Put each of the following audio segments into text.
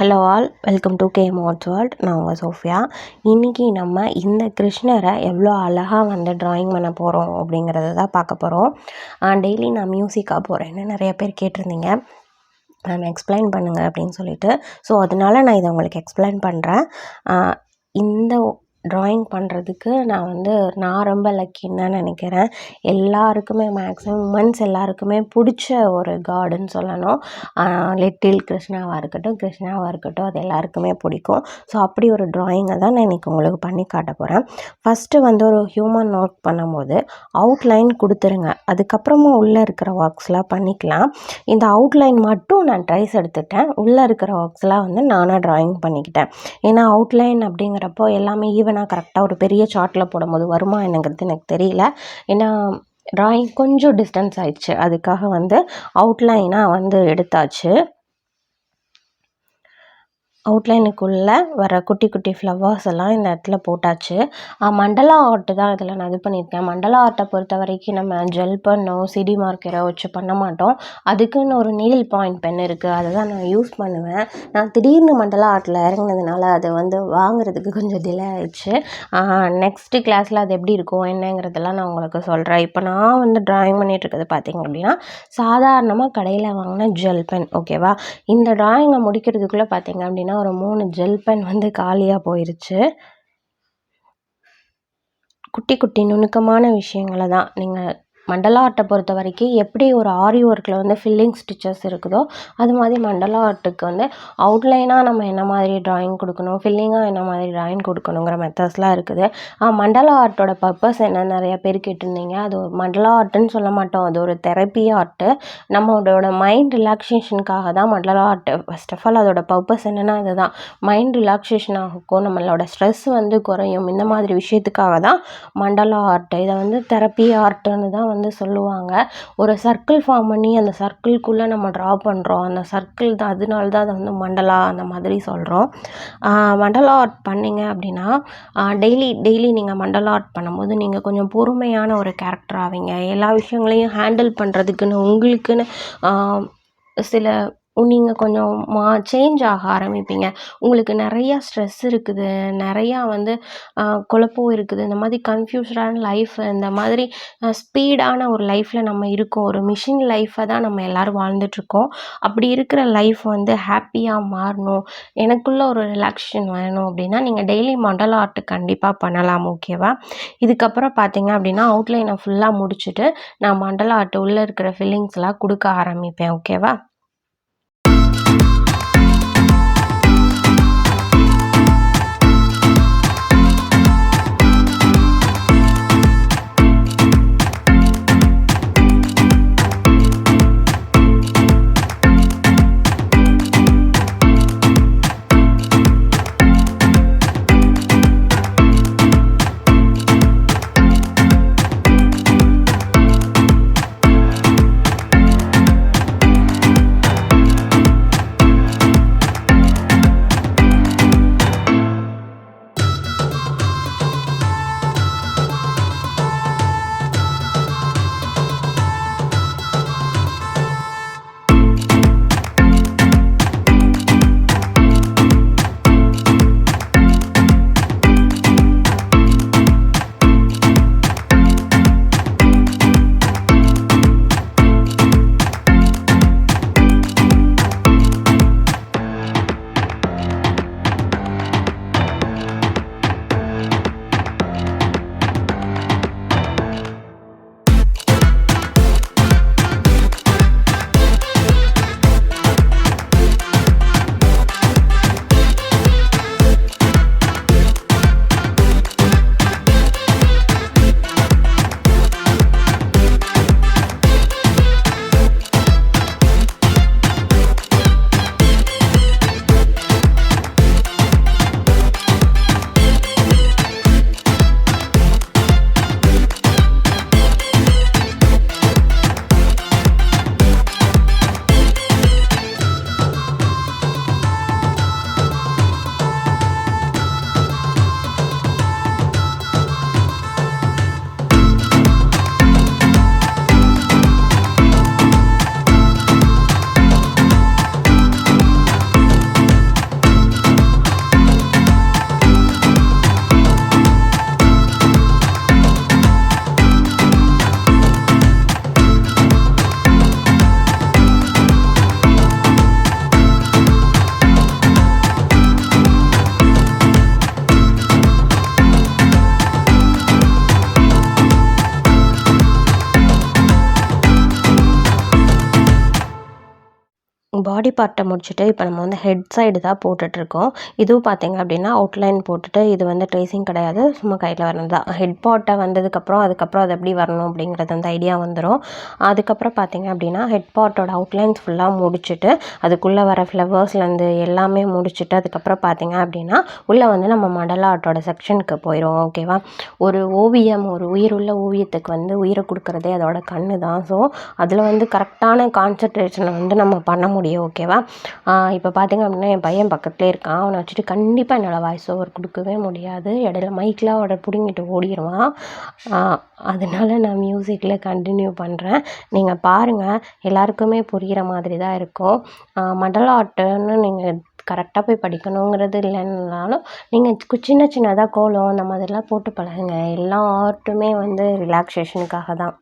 Hello all, welcome to KM Arts world. நான் உங்கள் Sofia. இன்றைக்கி நம்ம இந்த கிருஷ்ணரை எவ்வளோ அழகாக வந்து ட்ராயிங் பண்ண போகிறோம் அப்படிங்கிறத தான் பார்க்க போகிறோம். டெய்லி நான் மியூசிக்காக போகிறேன்னு நிறைய பேர் கேட்டிருந்தீங்க, நான் எக்ஸ்பிளைன் பண்ணுங்கள் அப்படின்னு சொல்லிட்டு. ஸோ அதனால நான் இதை உங்களுக்கு எக்ஸ்பிளைன் பண்ணுறேன். இந்த ட்ராயிங் பண்ணுறதுக்கு நான் ரொம்ப லக்கின்னு தான் நினைக்கிறேன். எல்லாருக்குமே மேக்ஸிமம் உமன்ஸ் எல்லாருக்குமே பிடிச்ச ஒரு காடுன்னு சொல்லணும். லிட்டில் கிருஷ்ணாவாக இருக்கட்டும் அது எல்லாருக்குமே பிடிக்கும். ஸோ அப்படி ஒரு ட்ராயிங்கை தான் நான் இன்றைக்கி உங்களுக்கு பண்ணி காட்ட போகிறேன். ஃபஸ்ட்டு ஒரு ஹியூமன் ஒர்க் பண்ணும்போது அவுட்லைன் கொடுத்துருங்க, அதுக்கப்புறமா உள்ளே இருக்கிற ஒர்க்ஸ்லாம் பண்ணிக்கலாம். இந்த அவுட்லைன் மட்டும் நான் ட்ரைஸ் எடுத்துட்டேன், உள்ளே இருக்கிற ஒர்க்ஸ்லாம் நானாக ட்ராயிங் பண்ணிக்கிட்டேன். ஏன்னா அவுட்லைன் அப்படிங்கிறப்போ எல்லாமே கரெக்டாக ஒரு பெரிய சார்ட்டில் போடும்போது வருமா என்னங்கிறது எனக்கு தெரியல. ஏன்னா ட்ராயிங் கொஞ்சம் டிஸ்டன்ஸ் ஆயிடுச்சு, அதுக்காக அவுட்லைனாக எடுத்தாச்சு. அவுட்லைனுக்குள்ளே வர குட்டி குட்டி ஃப்ளவர்ஸ் எல்லாம் இந்த இடத்துல போட்டாச்சு. மண்டலா ஆர்ட்டு தான் இதில் நான் இது பண்ணியிருக்கேன். மண்டலா ஆர்ட்டை பொறுத்த வரைக்கும் நம்ம ஜெல் பென்னோ சிடி மார்க்கரோ வச்சு பண்ண மாட்டோம். அதுக்குன்னு ஒரு நீடில் பாயிண்ட் பென் இருக்குது, அதை தான் நான் யூஸ் பண்ணுவேன். நான் திடீர்னு மண்டலா ஆர்ட்டில் இறங்கினதுனால அது வாங்குறதுக்கு கொஞ்சம் டிலே ஆயிடுச்சு. நெக்ஸ்ட்டு கிளாஸில் அது எப்படி இருக்கும் என்னங்கிறதெல்லாம் நான் உங்களுக்கு சொல்கிறேன். இப்போ நான் ட்ராயிங் பண்ணிகிட்ருக்கிறது பார்த்திங்க அப்படின்னா சாதாரணமாக கடையில் வாங்கின ஜெல் பென். ஓகேவா, இந்த ட்ராயிங்கை முடிக்கிறதுக்குள்ளே பார்த்திங்க அப்படின்னா ஒரு 3 ஜெல் பென் காலியாக போயிருச்சு. குட்டி குட்டி நுணுக்கமான விஷயங்களை தான் நீங்கள் மண்டலா ஆர்ட்டை பொறுத்த வரைக்கும் எப்படி ஒரு ஆரி ஒர்க்கில் ஃபில்லிங் ஸ்டிச்சஸ் இருக்குதோ அது மாதிரி மண்டலா ஆர்ட்டுக்கு அவுட்லைனாக நம்ம என்ன மாதிரி ட்ராயிங் கொடுக்கணும், ஃபில்லிங்காக என்ன மாதிரி ட்ராயிங் கொடுக்கணுங்கிற மெத்தட்ஸ்லாம் இருக்குது. மண்டலா ஆர்ட்டோட பர்பஸ் என்ன நிறைய பேர் கேட்டிருந்தீங்க. அது மண்டலா ஆர்ட்டுன்னு சொல்ல மாட்டோம், அது ஒரு தெரப்பி ஆர்ட்டு. நம்மளோட மைண்ட் ரிலாக்ஸேஷனுக்காக தான் மண்டலா ஆர்ட்டு. ஃபர்ஸ்ட் ஆஃப் ஆல் அதோட பர்பஸ் என்னென்னா அதுதான், மைண்ட் ரிலாக்ஸேஷன் ஆகும், நம்மளோட ஸ்ட்ரெஸ் குறையும். இந்த மாதிரி விஷயத்துக்காக தான் மண்டலா ஆர்ட்டு. இதை தெரப்பி ஆர்ட்டுன்னு தான் சொல்லுவாங்க. ஒரு சர்க்கிள் ஃபார்ம் பண்ணி அந்த சர்க்கிள்குள்ளே நம்ம ட்ரா பண்ணுறோம், அந்த சர்க்கிள் தான், அதனால தான் அதை மண்டலா அந்த மாதிரி சொல்கிறோம். மண்டலா ஆர்ட் பண்ணிங்க அப்படின்னா டெய்லி நீங்கள் மண்டலா ஆர்ட் பண்ணும்போது நீங்கள் கொஞ்சம் பொறுமையான ஒரு கேரக்டர் ஆவீங்க. எல்லா விஷயங்களையும் ஹேண்டில் பண்ணுறதுக்குன்னு உங்களுக்குன்னு சில நீங்கள் கொஞ்சம் சேஞ்ச் ஆக ஆரம்பிப்பீங்க. உங்களுக்கு நிறையா ஸ்ட்ரெஸ் இருக்குது, நிறையா குழப்பம் இருக்குது, இந்த மாதிரி கன்ஃபியூஸ்டான லைஃப், இந்த மாதிரி ஸ்பீடான ஒரு லைஃப்பில் நம்ம இருக்கோம். ஒரு மிஷின் லைஃப்பை தான் நம்ம எல்லோரும் வாழ்ந்துட்டுருக்கோம். அப்படி இருக்கிற லைஃப் ஹாப்பியாக மாறணும், எனக்குள்ளே ஒரு ரிலாக்ஸேஷன் வேணும் அப்படின்னா நீங்கள் டெய்லி மண்டலா ஆர்ட் கண்டிப்பாக பண்ணலாம். ஓகேவா, இதுக்கப்புறம் பார்த்தீங்க அப்படின்னா அவுட்லைனை ஃபுல்லாக முடிச்சுட்டு நான் மண்டலா ஆர்ட் உள்ளே இருக்கிற ஃபில்லிங்ஸ்லாம் கொடுக்க ஆரம்பிப்பேன். ஓகேவா, பாடி பார்ட்டை முடிச்சுட்டு இப்போ நம்ம வந்து ஹெட் சைடு தான் போட்டுட்ருக்கோம். இதுவும் பார்த்தீங்க அப்படின்னா அவுட்லைன் போட்டுட்டு இது வந்து ட்ரேசிங் கிடையாது, சும்மா கையில் வரணும் தான். ஹெட் பார்ட்டை வந்ததுக்கப்புறம் அதுக்கப்புறம் அது எப்படி வரணும் அப்படிங்கிறது அந்த ஐடியா வந்துடும். அதுக்கப்புறம் பார்த்தீங்க அப்படின்னா ஹெட் பார்ட்டோட அவுட்லைன்ஸ் ஃபுல்லாக முடிச்சுட்டு அதுக்குள்ளே வர ஃப்ளவர்ஸ்லேருந்து எல்லாமே முடிச்சுட்டு அதுக்கப்புறம் பார்த்தீங்க அப்படின்னா உள்ளே வந்து நம்ம மண்டலா ஆர்ட்டோட செக்ஷனுக்கு போயிடும். ஓகேவா? ஒரு ஓவியம், ஒரு உயிருள்ள ஓவியத்துக்கு வந்து உயிரை கொடுக்குறதே அதோட கண்ணு தான். ஸோ அதில் வந்து கரெக்டான கான்சன்ட்ரேஷனை வந்து நம்ம பண்ண முடியும். ஓகேவா? இப்போ பார்த்தீங்க அப்படின்னா என் பையன் பக்கத்துலேயே இருக்கான். அவனை வச்சுட்டு கண்டிப்பாக என்னால் வாய்ஸ் ஓவர் கொடுக்கவே முடியாது. இடையில மைக்கில் அவட பிடுங்கிட்டு ஓடிடுவான். அதனால நான் மியூசிக்கில் கண்டினியூ பண்ணுறேன். நீங்கள் பாருங்கள், எல்லாருக்குமே புரிகிற மாதிரி தான் இருக்கும். மண்டலா ஆர்ட்டுன்னு நீங்கள் கரெக்டாக போய் படிக்கணுங்கிறது இல்லைன்னாலும் நீங்கள் சின்ன சின்னதாக கோலம் அந்த மாதிரிலாம் போட்டு பழகுங்க. எல்லா ஆர்ட்டுமே வந்து ரிலாக்ஸேஷனுக்காக தான்.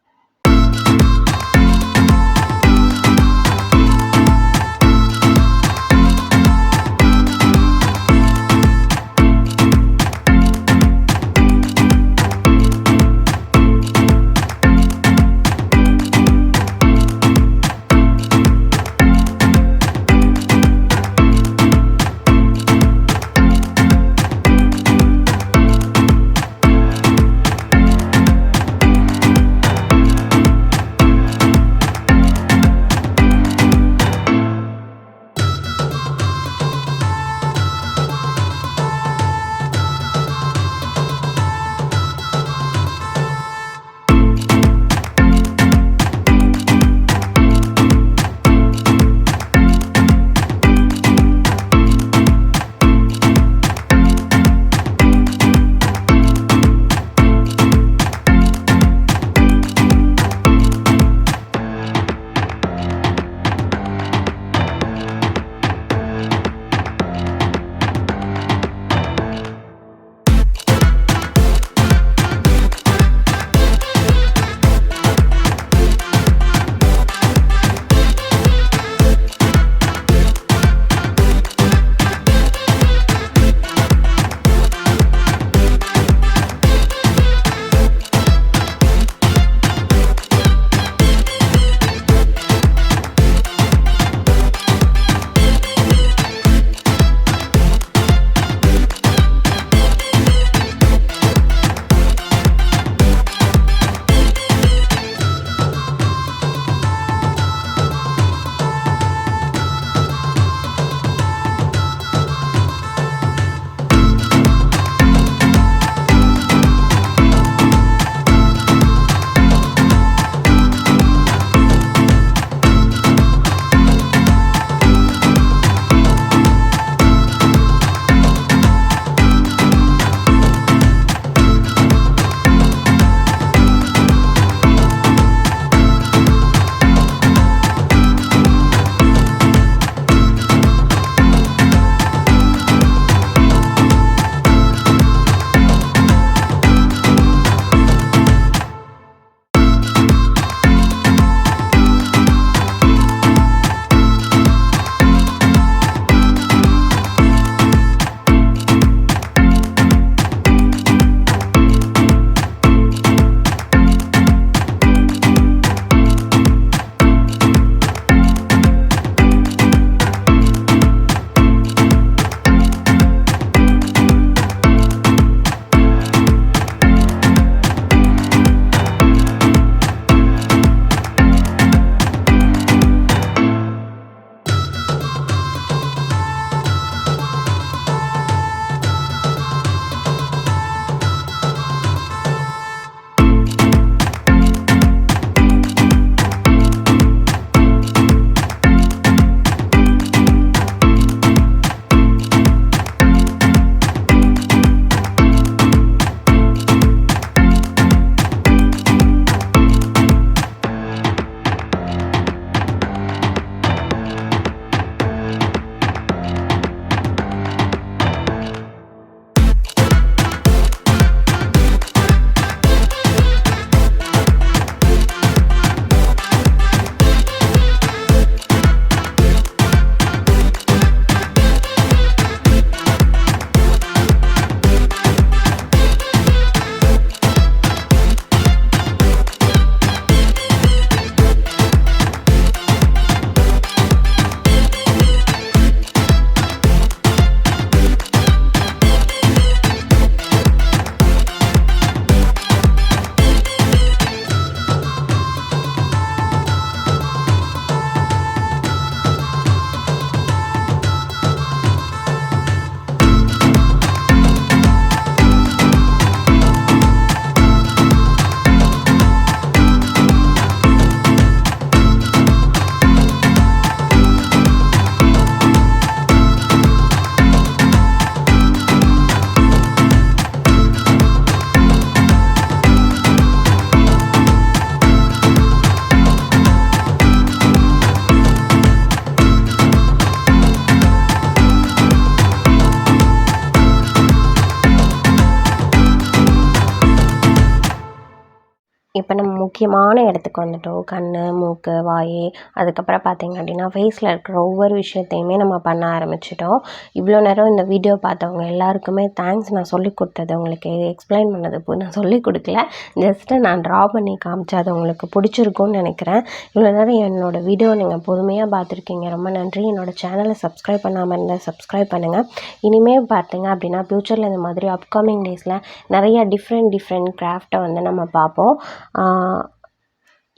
இப்போ நம்ம முக்கியமான இடத்துக்கு வந்துட்டோம். கண், மூக்கு, வாய், அதுக்கப்புறம் பார்த்திங்க அப்படின்னா ஃபேஸில் இருக்கிற ஒவ்வொரு விஷயத்தையுமே நம்ம பண்ண ஆரம்பிச்சிட்டோம். இவ்வளோ நேரம் இந்த வீடியோ பார்த்தவங்க எல்லாருக்குமே தேங்க்ஸ். நான் சொல்லிக் கொடுத்தது உங்களுக்கு எக்ஸ்பிளைன் பண்ணது நான் சொல்லிக் கொடுக்கல, ஜஸ்ட்டு நான் ட்ரா பண்ணி காமிச்சேன். அது உங்களுக்கு பிடிச்சிருக்கும்னு நினைக்கிறேன். இவ்வளோ நேரம் என்னோடய வீடியோ நீங்கள் பொறுமையாக பார்த்துருக்கீங்க, ரொம்ப நன்றி. என்னோடய சேனலை சப்ஸ்கிரைப் பண்ணாமல் இருந்தால் சப்ஸ்கிரைப் பண்ணுங்கள். இனிமேல் பார்த்தீங்க அப்படின்னா ஃப்யூச்சரில் இந்த மாதிரி அப்கமிங் டேஸில் நிறைய டிஃப்ரெண்ட் கிராஃப்டை வந்து நம்ம பார்ப்போம்.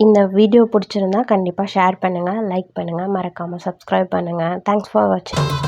இந்த வீடியோ பிடிச்சிருந்தா கண்டிப்பாக ஷேர் பண்ணுங்கள், லைக் பண்ணுங்கள், மறக்காமல் சப்ஸ்கிரைப் பண்ணுங்கள். தேங்க்ஸ் ஃபார் வாட்சிங்.